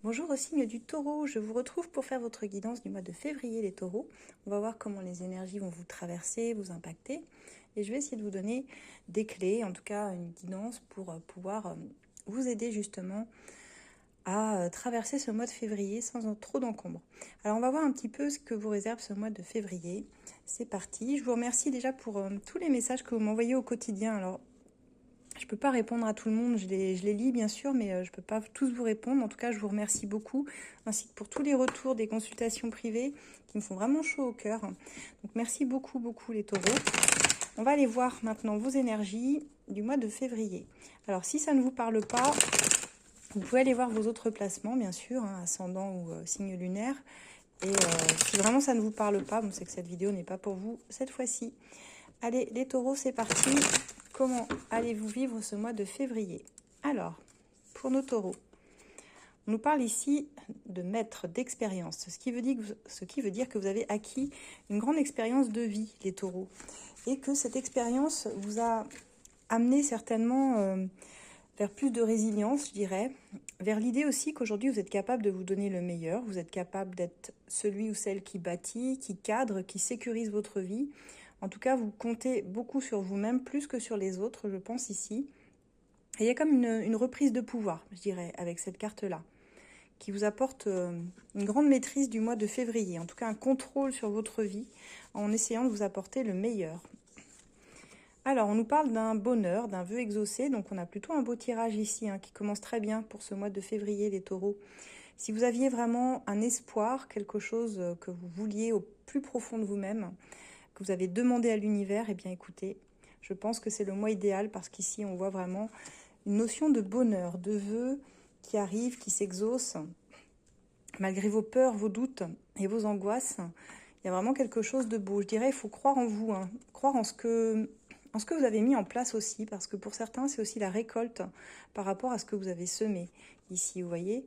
Bonjour au signe du Taureau, je vous retrouve pour faire votre guidance du mois de février les taureaux. On va voir comment les énergies vont vous traverser, vous impacter. Et je vais essayer de vous donner des clés, en tout cas une guidance pour pouvoir vous aider justement à traverser ce mois de février sans trop d'encombre. Alors on va voir un petit peu ce que vous réserve ce mois de février. C'est parti, je vous remercie déjà pour tous les messages que vous m'envoyez au quotidien. Alors je ne peux pas répondre à tout le monde, je les lis bien sûr, mais je ne peux pas tous vous répondre. En tout cas, je vous remercie beaucoup, ainsi que pour tous les retours des consultations privées qui me font vraiment chaud au cœur. Donc merci beaucoup, beaucoup les taureaux. On va aller voir maintenant vos énergies du mois de février. Alors si ça ne vous parle pas, vous pouvez aller voir vos autres placements, bien sûr, ascendant ou signe lunaire. Et si vraiment ça ne vous parle pas, bon, c'est que cette vidéo n'est pas pour vous cette fois-ci. Allez, les taureaux, c'est parti. Comment allez-vous vivre ce mois de février? Alors, pour nos taureaux, on nous parle ici de maître, d'expérience, ce qui veut dire que vous avez acquis une grande expérience de vie, les taureaux, et que cette expérience vous a amené certainement vers plus de résilience, je dirais, vers l'idée aussi qu'aujourd'hui vous êtes capable de vous donner le meilleur, vous êtes capable d'être celui ou celle qui bâtit, qui cadre, qui sécurise votre vie. En tout cas, vous comptez beaucoup sur vous-même, plus que sur les autres, je pense ici. Et il y a comme une reprise de pouvoir, je dirais, avec cette carte-là, qui vous apporte une grande maîtrise du mois de février, en tout cas un contrôle sur votre vie, en essayant de vous apporter le meilleur. Alors, on nous parle d'un bonheur, d'un vœu exaucé, donc on a plutôt un beau tirage ici, qui commence très bien pour ce mois de février, les taureaux. Si vous aviez vraiment un espoir, quelque chose que vous vouliez au plus profond de vous-même, que vous avez demandé à l'univers, eh bien écoutez, je pense que c'est le mois idéal parce qu'ici on voit vraiment une notion de bonheur, de vœux qui arrivent, qui s'exaucent. Malgré vos peurs, vos doutes et vos angoisses, il y a vraiment quelque chose de beau. Je dirais, il faut croire en vous, croire en ce que vous avez mis en place aussi, parce que pour certains, c'est aussi la récolte par rapport à ce que vous avez semé ici, vous voyez.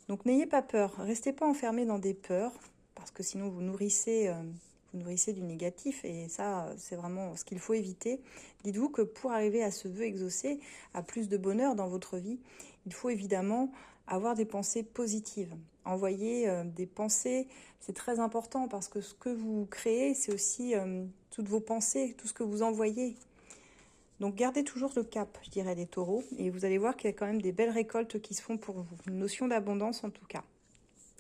Donc n'ayez pas peur, restez pas enfermés dans des peurs, parce que sinon vous nourrissez du négatif, et ça, c'est vraiment ce qu'il faut éviter. Dites-vous que pour arriver à ce vœu exaucé, à plus de bonheur dans votre vie, il faut évidemment avoir des pensées positives. Envoyer des pensées, c'est très important, parce que ce que vous créez, c'est aussi toutes vos pensées, tout ce que vous envoyez. Donc gardez toujours le cap, je dirais, les taureaux, et vous allez voir qu'il y a quand même des belles récoltes qui se font pour vous, une notion d'abondance en tout cas.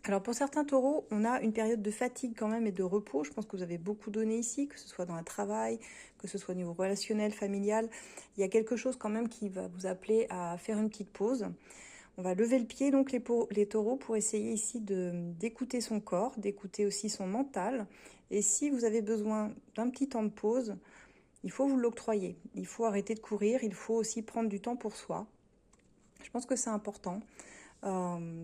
Alors pour certains taureaux, on a une période de fatigue quand même et de repos. Je pense que vous avez beaucoup donné ici, que ce soit dans le travail, que ce soit au niveau relationnel, familial. Il y a quelque chose quand même qui va vous appeler à faire une petite pause. On va lever le pied, donc les taureaux, pour essayer ici d'écouter son corps, d'écouter aussi son mental. Et si vous avez besoin d'un petit temps de pause, il faut vous l'octroyer. Il faut arrêter de courir, il faut aussi prendre du temps pour soi. Je pense que c'est important.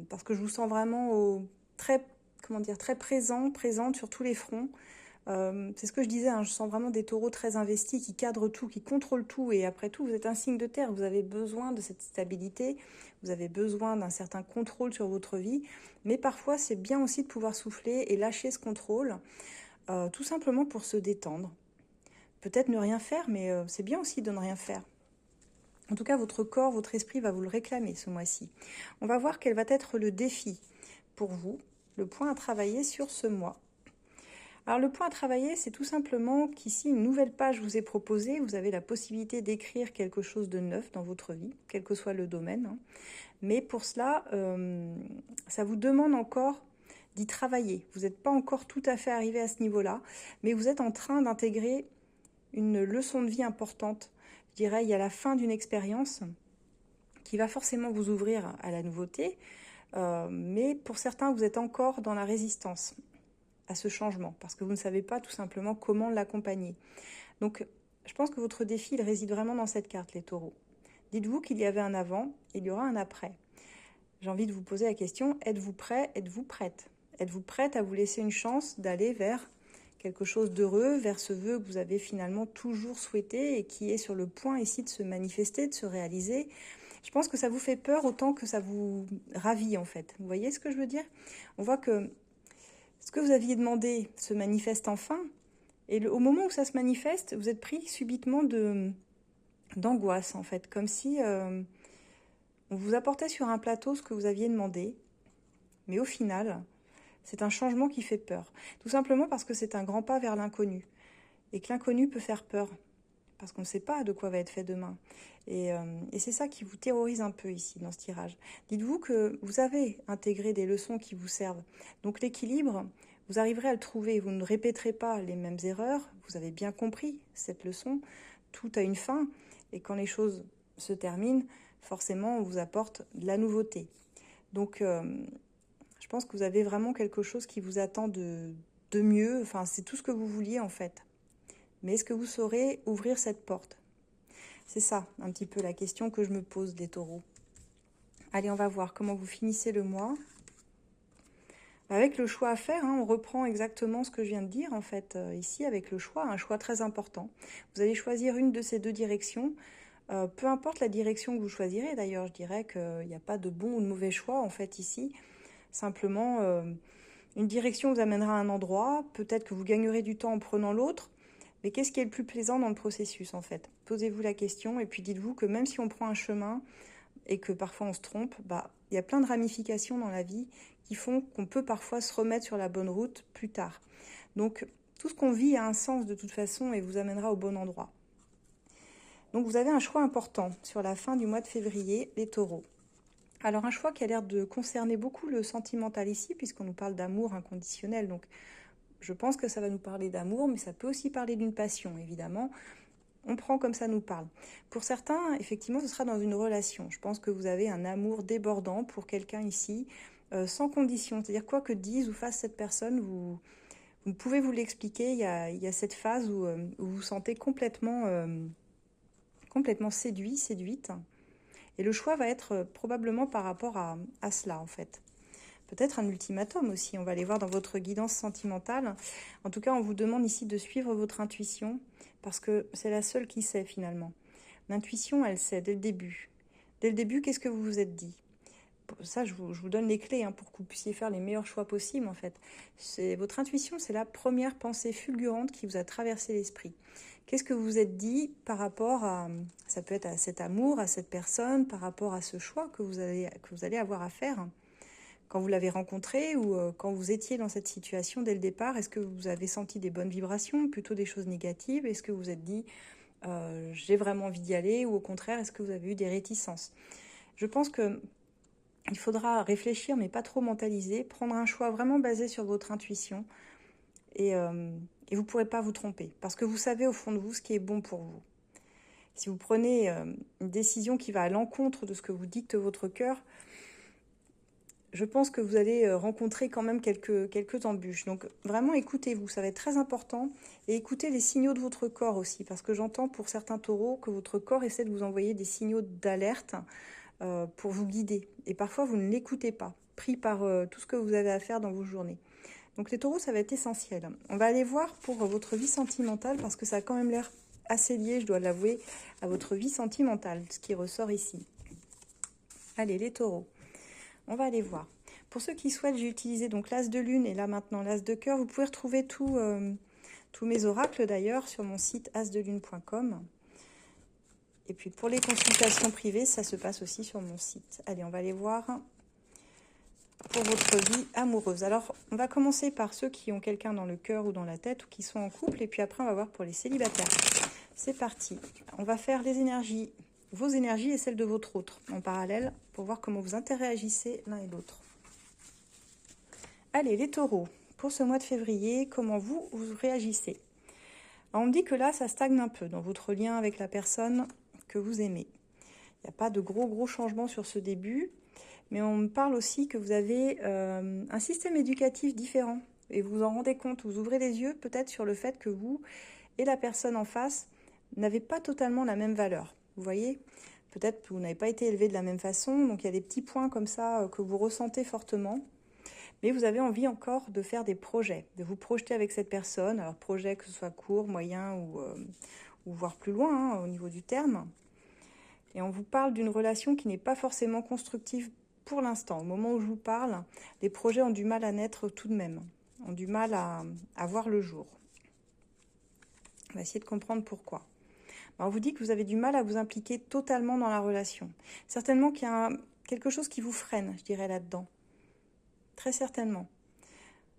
Parce que je vous sens vraiment très présente sur tous les fronts. C'est ce que je disais, je sens vraiment des taureaux très investis, qui cadrent tout, qui contrôlent tout. Et après tout, vous êtes un signe de terre, vous avez besoin de cette stabilité, vous avez besoin d'un certain contrôle sur votre vie. Mais parfois, c'est bien aussi de pouvoir souffler et lâcher ce contrôle, tout simplement pour se détendre. Peut-être ne rien faire, mais c'est bien aussi de ne rien faire. En tout cas, votre corps, votre esprit va vous le réclamer ce mois-ci. On va voir quel va être le défi pour vous, le point à travailler sur ce mois. Alors le point à travailler, c'est tout simplement qu'ici, une nouvelle page vous est proposée. Vous avez la possibilité d'écrire quelque chose de neuf dans votre vie, quel que soit le domaine. Mais pour cela, ça vous demande encore d'y travailler. Vous n'êtes pas encore tout à fait arrivé à ce niveau-là, mais vous êtes en train d'intégrer une leçon de vie importante. Je dirais, il y a la fin d'une expérience qui va forcément vous ouvrir à la nouveauté, mais pour certains, vous êtes encore dans la résistance à ce changement, parce que vous ne savez pas tout simplement comment l'accompagner. Donc, je pense que votre défi, il réside vraiment dans cette carte, les taureaux. Dites-vous qu'il y avait un avant, il y aura un après. J'ai envie de vous poser la question, êtes-vous prêt, êtes-vous prête? Êtes-vous prête à vous laisser une chance d'aller vers quelque chose d'heureux, vers ce vœu que vous avez finalement toujours souhaité et qui est sur le point ici de se manifester, de se réaliser? Je pense que ça vous fait peur autant que ça vous ravit en fait. Vous voyez ce que je veux dire? On voit que ce que vous aviez demandé se manifeste enfin, et au moment où ça se manifeste, vous êtes pris subitement d'angoisse en fait, comme si On vous apportait sur un plateau ce que vous aviez demandé, mais au final, c'est un changement qui fait peur. Tout simplement parce que c'est un grand pas vers l'inconnu. Et que l'inconnu peut faire peur, parce qu'on ne sait pas de quoi va être fait demain. Et c'est ça qui vous terrorise un peu ici, dans ce tirage. Dites-vous que vous avez intégré des leçons qui vous servent. Donc l'équilibre, vous arriverez à le trouver. Vous ne répéterez pas les mêmes erreurs. Vous avez bien compris cette leçon. Tout a une fin. Et quand les choses se terminent, forcément, on vous apporte de la nouveauté. Donc, je pense que vous avez vraiment quelque chose qui vous attend de mieux. Enfin, c'est tout ce que vous vouliez, en fait. Mais est-ce que vous saurez ouvrir cette porte? C'est ça, un petit peu la question que je me pose, les taureaux. Allez, on va voir comment vous finissez le mois. Avec le choix à faire, on reprend exactement ce que je viens de dire, en fait, ici, avec le choix, un choix très important. Vous allez choisir une de ces deux directions. Peu importe la direction que vous choisirez, d'ailleurs, je dirais qu'il n'y a pas de bon ou de mauvais choix, en fait, ici. Simplement, une direction vous amènera à un endroit, peut-être que vous gagnerez du temps en prenant l'autre. Mais qu'est-ce qui est le plus plaisant dans le processus, en fait? Posez-vous la question et puis dites-vous que même si on prend un chemin et que parfois on se trompe, il y a plein de ramifications dans la vie qui font qu'on peut parfois se remettre sur la bonne route plus tard. Donc, tout ce qu'on vit a un sens de toute façon et vous amènera au bon endroit. Donc, vous avez un choix important sur la fin du mois de février, les taureaux. Alors, un choix qui a l'air de concerner beaucoup le sentimental ici, puisqu'on nous parle d'amour inconditionnel. Donc, je pense que ça va nous parler d'amour, mais ça peut aussi parler d'une passion, évidemment. On prend comme ça nous parle. Pour certains, effectivement, ce sera dans une relation. Je pense que vous avez un amour débordant pour quelqu'un ici, sans condition. C'est-à-dire, quoi que dise ou fasse cette personne, vous pouvez vous l'expliquer. Il y a cette phase où vous vous sentez complètement séduit, séduite. Et le choix va être probablement par rapport à cela, en fait. Peut-être un ultimatum aussi, on va aller voir dans votre guidance sentimentale. En tout cas, on vous demande ici de suivre votre intuition, parce que c'est la seule qui sait finalement. L'intuition, elle sait dès le début. Dès le début, qu'est-ce que vous vous êtes dit? Ça, je vous donne les clés pour que vous puissiez faire les meilleurs choix possibles, en fait. Votre intuition, c'est la première pensée fulgurante qui vous a traversé l'esprit. Qu'est-ce que vous vous êtes dit par rapport à, ça peut être à cet amour, à cette personne, par rapport à ce choix que vous allez avoir à faire quand vous l'avez rencontré ou quand vous étiez dans cette situation dès le départ? Est-ce que vous avez senti des bonnes vibrations, plutôt des choses négatives? Est-ce que vous vous êtes dit j'ai vraiment envie d'y aller, ou au contraire, est-ce que vous avez eu des réticences? Je pense que il faudra réfléchir, mais pas trop mentaliser, prendre un choix vraiment basé sur votre intuition et vous ne pourrez pas vous tromper parce que vous savez au fond de vous ce qui est bon pour vous. Si vous prenez une décision qui va à l'encontre de ce que vous dicte votre cœur, je pense que vous allez rencontrer quand même quelques embûches. Donc vraiment écoutez-vous, ça va être très important. Et écoutez les signaux de votre corps aussi, parce que j'entends pour certains taureaux que votre corps essaie de vous envoyer des signaux d'alerte pour vous guider. Et parfois vous ne l'écoutez pas, pris par tout ce que vous avez à faire dans vos journées. Donc les taureaux, ça va être essentiel. On va aller voir pour votre vie sentimentale, parce que ça a quand même l'air assez lié, je dois l'avouer, à votre vie sentimentale, ce qui ressort ici. Allez, les taureaux. On va aller voir. Pour ceux qui souhaitent, j'ai utilisé donc l'as de lune et là maintenant l'as de cœur. Vous pouvez retrouver tous mes oracles d'ailleurs sur mon site asdelune.com. Et puis pour les consultations privées, ça se passe aussi sur mon site. Allez, on va aller voir pour votre vie amoureuse. Alors, on va commencer par ceux qui ont quelqu'un dans le cœur ou dans la tête ou qui sont en couple. Et puis après, on va voir pour les célibataires. C'est parti. On va faire les énergies, vos énergies et celles de votre autre en parallèle pour voir comment vous interagissez l'un et l'autre. Allez, les taureaux, pour ce mois de février, comment vous réagissez? Alors, on me dit que là, ça stagne un peu dans votre lien avec la personne que vous aimez. Il n'y a pas de gros changements sur ce début, mais on me parle aussi que vous avez un système éducatif différent et vous vous en rendez compte, vous ouvrez les yeux peut-être sur le fait que vous et la personne en face n'avez pas totalement la même valeur. Vous voyez, peut-être que vous n'avez pas été élevé de la même façon, donc il y a des petits points comme ça que vous ressentez fortement. Mais vous avez envie encore de faire des projets, de vous projeter avec cette personne. Alors projet que ce soit court, moyen ou voire plus loin au niveau du terme. Et on vous parle d'une relation qui n'est pas forcément constructive pour l'instant. Au moment où je vous parle, les projets ont du mal à naître tout de même, ont du mal à voir le jour. On va essayer de comprendre pourquoi. Alors, on vous dit que vous avez du mal à vous impliquer totalement dans la relation. Certainement qu'il y a quelque chose qui vous freine, je dirais, là-dedans. Très certainement.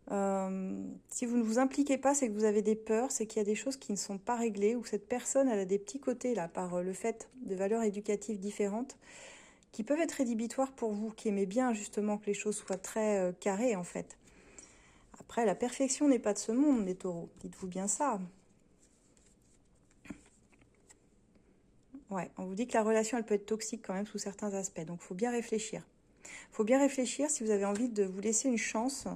Si vous ne vous impliquez pas, c'est que vous avez des peurs, c'est qu'il y a des choses qui ne sont pas réglées, ou cette personne, elle a des petits côtés, là, par le fait de valeurs éducatives différentes, qui peuvent être rédhibitoires pour vous, qui aimez bien, justement, que les choses soient très carrées, en fait. Après, la perfection n'est pas de ce monde, les taureaux. Dites-vous bien ça. Ouais, on vous dit que la relation, elle peut être toxique quand même sous certains aspects. Donc, il faut bien réfléchir. Il faut bien réfléchir si vous avez envie de vous laisser une chance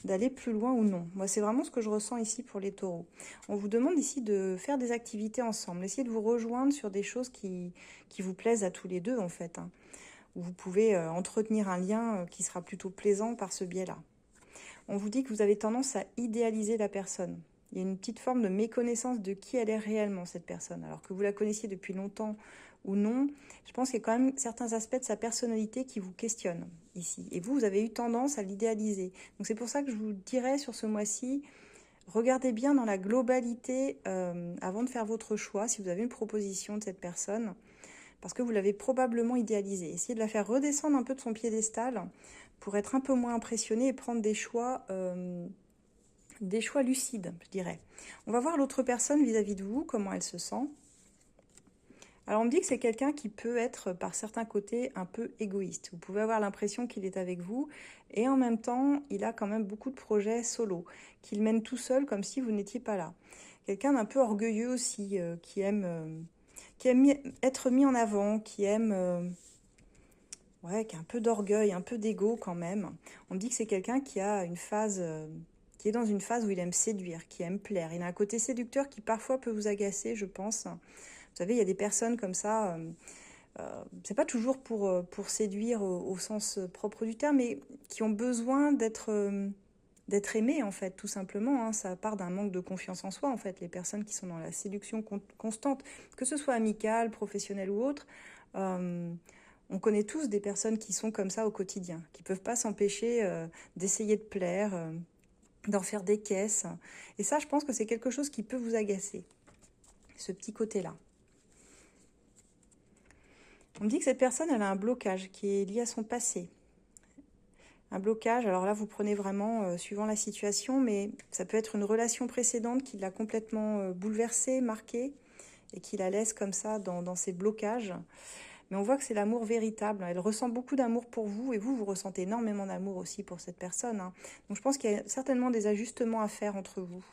d'aller plus loin ou non. Moi, c'est vraiment ce que je ressens ici pour les taureaux. On vous demande ici de faire des activités ensemble. Essayez de vous rejoindre sur des choses qui vous plaisent à tous les deux, en fait. Hein, où vous pouvez entretenir un lien qui sera plutôt plaisant par ce biais-là. On vous dit que vous avez tendance à idéaliser la personne. Il y a une petite forme de méconnaissance de qui elle est réellement, cette personne. Alors que vous la connaissiez depuis longtemps ou non, je pense qu'il y a quand même certains aspects de sa personnalité qui vous questionnent ici. Et vous avez eu tendance à l'idéaliser. Donc c'est pour ça que je vous dirais sur ce mois-ci, regardez bien dans la globalité avant de faire votre choix, si vous avez une proposition de cette personne, parce que vous l'avez probablement idéalisée. Essayez de la faire redescendre un peu de son piédestal pour être un peu moins impressionné et prendre des choix lucides, je dirais. On va voir l'autre personne vis-à-vis de vous, comment elle se sent. Alors on me dit que c'est quelqu'un qui peut être par certains côtés un peu égoïste. Vous pouvez avoir l'impression qu'il est avec vous et en même temps il a quand même beaucoup de projets solo, qu'il mène tout seul comme si vous n'étiez pas là. Quelqu'un d'un peu orgueilleux aussi, qui aime être mis en avant, qui aime... ouais, qui a un peu d'orgueil, un peu d'ego quand même. On me dit que c'est quelqu'un qui a une phase... qui est dans une phase où il aime séduire, qui aime plaire. Il a un côté séducteur qui parfois peut vous agacer, je pense. Vous savez, il y a des personnes comme ça, c'est pas toujours pour séduire au sens propre du terme, mais qui ont besoin d'être aimées, en fait, tout simplement. Hein. Ça part d'un manque de confiance en soi, en fait, les personnes qui sont dans la séduction constante, que ce soit amicale, professionnelle ou autre. On connaît tous des personnes qui sont comme ça au quotidien, qui peuvent pas s'empêcher d'essayer de plaire, d'en faire des caisses. Et ça, je pense que c'est quelque chose qui peut vous agacer, ce petit côté-là. On me dit que cette personne, elle a un blocage qui est lié à son passé. Un blocage, alors là, vous prenez vraiment suivant la situation, mais ça peut être une relation précédente qui l'a complètement bouleversée, marquée, et qui la laisse comme ça dans ses blocages. Mais on voit que c'est l'amour véritable. Elle ressent beaucoup d'amour pour vous, et vous ressentez énormément d'amour aussi pour cette personne. Hein. Donc je pense qu'il y a certainement des ajustements à faire entre vous.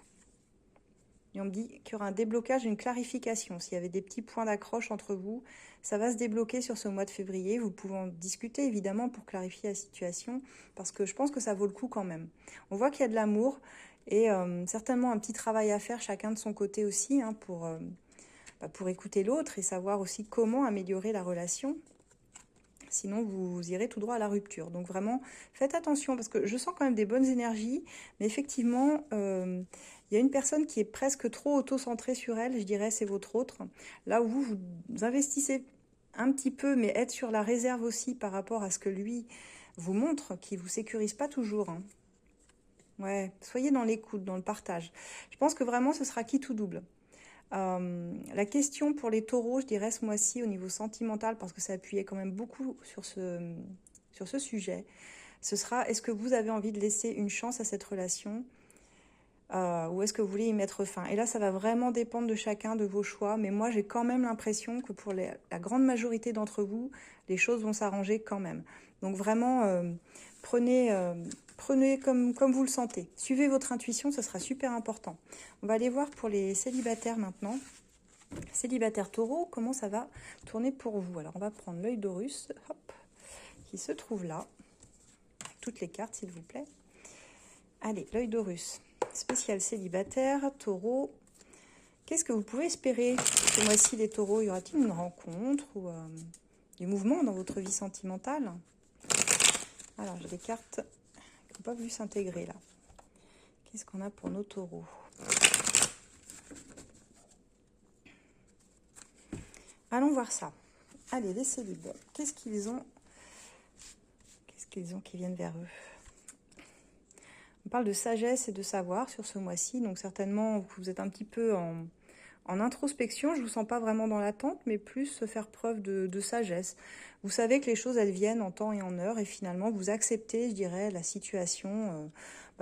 Et on me dit qu'il y aura un déblocage, une clarification. S'il y avait des petits points d'accroche entre vous, ça va se débloquer sur ce mois de février. Vous pouvez en discuter évidemment pour clarifier la situation, parce que je pense que ça vaut le coup quand même. On voit qu'il y a de l'amour et certainement un petit travail à faire chacun de son côté aussi, hein, pour écouter l'autre et savoir aussi comment améliorer la relation. Sinon, vous irez tout droit à la rupture. Donc vraiment, faites attention, parce que je sens quand même des bonnes énergies, mais effectivement, il y a une personne qui est presque trop auto-centrée sur elle, je dirais, c'est votre autre. Là où vous investissez un petit peu, mais être sur la réserve aussi par rapport à ce que lui vous montre, qui ne vous sécurise pas toujours. Hein. Ouais, soyez dans l'écoute, dans le partage. Je pense que vraiment, ce sera quitte ou double. La question pour les taureaux, je dirais ce mois-ci au niveau sentimental, parce que ça appuyait quand même beaucoup sur ce sujet, ce sera: est-ce que vous avez envie de laisser une chance à cette relation ou est-ce que vous voulez y mettre fin? Et là, ça va vraiment dépendre de chacun, de vos choix, mais moi j'ai quand même l'impression que pour la grande majorité d'entre vous, les choses vont s'arranger quand même. Donc vraiment, prenez comme vous le sentez. Suivez votre intuition, ce sera super important. On va aller voir pour les célibataires maintenant. Célibataire taureau, comment ça va tourner pour vous? Alors, on va prendre l'œil d'Horus, hop, qui se trouve là. Avec toutes les cartes, s'il vous plaît. Allez, l'œil d'Horus. Spécial célibataire, taureau. Qu'est-ce que vous pouvez espérer ce mois-ci, les taureaux? Y aura-t-il une rencontre ou du mouvement dans votre vie sentimentale? Alors, j'ai des cartes qui n'ont pas voulu s'intégrer là. Qu'est-ce qu'on a pour nos taureaux? Allons voir ça. Allez, les célibataires, qu'est-ce qu'ils ont qui viennent vers eux? On parle de sagesse et de savoir sur ce mois-ci, donc certainement vous êtes un petit peu En introspection, je ne vous sens pas vraiment dans l'attente, mais plus faire preuve de sagesse. Vous savez que les choses, elles viennent en temps et en heure, et finalement, vous acceptez, je dirais, la situation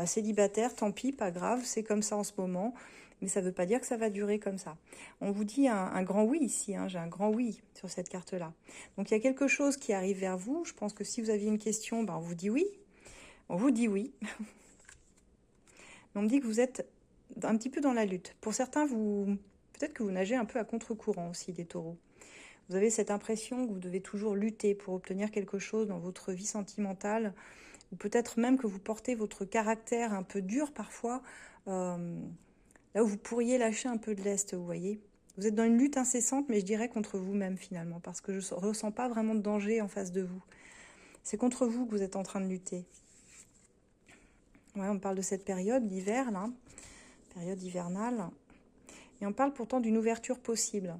célibataire, tant pis, pas grave, c'est comme ça en ce moment, mais ça ne veut pas dire que ça va durer comme ça. On vous dit un grand oui ici, hein, j'ai un grand oui sur cette carte-là. Donc il y a quelque chose qui arrive vers vous, je pense que si vous aviez une question, on vous dit oui. On vous dit oui. Mais on me dit que vous êtes un petit peu dans la lutte. Pour certains, peut-être que vous nagez un peu à contre-courant aussi des taureaux. Vous avez cette impression que vous devez toujours lutter pour obtenir quelque chose dans votre vie sentimentale, ou peut-être même que vous portez votre caractère un peu dur parfois, là où vous pourriez lâcher un peu de lest, vous voyez. Vous êtes dans une lutte incessante, mais je dirais contre vous-même finalement, parce que je ne ressens pas vraiment de danger en face de vous. C'est contre vous que vous êtes en train de lutter. Ouais, on parle de cette période d'hiver, là, période hivernale, et on parle pourtant d'une ouverture possible.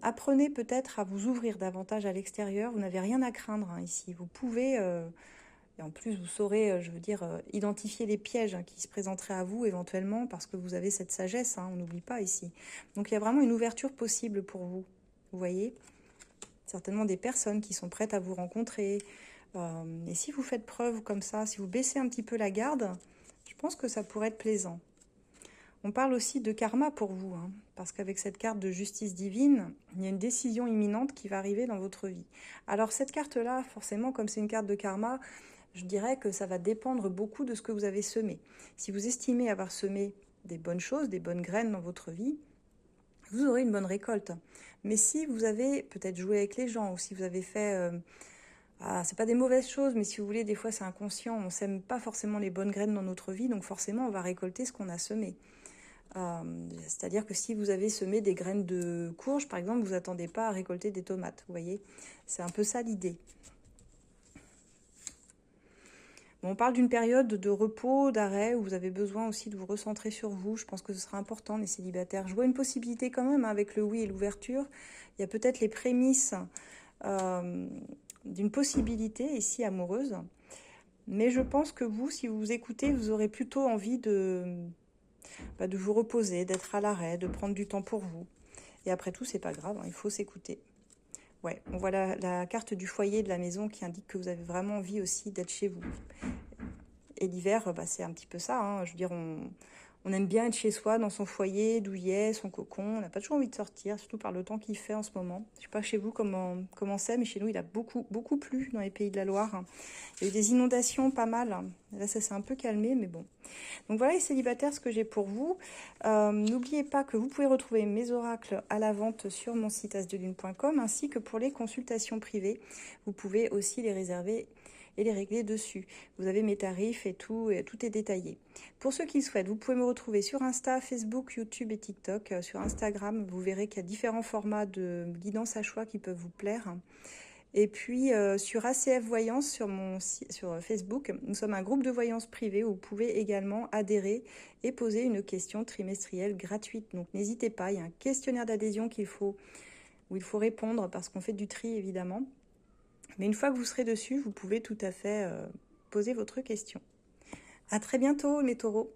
Apprenez peut-être à vous ouvrir davantage à l'extérieur, vous n'avez rien à craindre ici. Vous pouvez, et en plus vous saurez, identifier les pièges qui se présenteraient à vous éventuellement, parce que vous avez cette sagesse, on n'oublie pas ici. Donc il y a vraiment une ouverture possible pour vous, vous voyez. Certainement des personnes qui sont prêtes à vous rencontrer. Et si vous faites preuve comme ça, si vous baissez un petit peu la garde, je pense que ça pourrait être plaisant. On parle aussi de karma pour vous, parce qu'avec cette carte de justice divine, il y a une décision imminente qui va arriver dans votre vie. Alors cette carte-là, forcément, comme c'est une carte de karma, je dirais que ça va dépendre beaucoup de ce que vous avez semé. Si vous estimez avoir semé des bonnes choses, des bonnes graines dans votre vie, vous aurez une bonne récolte. Mais si vous avez peut-être joué avec les gens, ou si vous avez fait... c'est pas des mauvaises choses, mais si vous voulez, des fois c'est inconscient, on sème pas forcément les bonnes graines dans notre vie, donc forcément on va récolter ce qu'on a semé. C'est-à-dire que si vous avez semé des graines de courge, par exemple, vous n'attendez pas à récolter des tomates, vous voyez. C'est un peu ça l'idée. Bon, on parle d'une période de repos, d'arrêt, où vous avez besoin aussi de vous recentrer sur vous. Je pense que ce sera important, les célibataires. Je vois une possibilité quand même, avec le oui et l'ouverture. Il y a peut-être les prémices d'une possibilité ici amoureuse. Mais je pense que vous, si vous écoutez, vous aurez plutôt envie de vous reposer, d'être à l'arrêt, de prendre du temps pour vous. Et après tout, c'est pas grave, il faut s'écouter. Ouais, on voit la carte du foyer de la maison qui indique que vous avez vraiment envie aussi d'être chez vous. Et l'hiver, c'est un petit peu ça. Je veux dire, on aime bien être chez soi, dans son foyer, douillet, son cocon. On n'a pas toujours envie de sortir, surtout par le temps qu'il fait en ce moment. Je ne sais pas chez vous comment c'est, mais chez nous, il a beaucoup, beaucoup plu dans les pays de la Loire. Il y a eu des inondations pas mal. Là, ça s'est un peu calmé, mais bon. Donc voilà les célibataires, ce que j'ai pour vous. N'oubliez pas que vous pouvez retrouver mes oracles à la vente sur mon site asdelune.com, ainsi que pour les consultations privées. Vous pouvez aussi les réserver et les régler dessus. Vous avez mes tarifs et tout est détaillé. Pour ceux qui le souhaitent, vous pouvez me retrouver sur Insta, Facebook, YouTube et TikTok. Sur Instagram, vous verrez qu'il y a différents formats de guidance à choix qui peuvent vous plaire. Et puis sur ACF Voyance, sur Facebook, nous sommes un groupe de voyance privée où vous pouvez également adhérer et poser une question trimestrielle gratuite. Donc n'hésitez pas, il y a un questionnaire d'adhésion où il faut répondre parce qu'on fait du tri évidemment. Mais une fois que vous serez dessus, vous pouvez tout à fait poser votre question. À très bientôt, mes taureaux.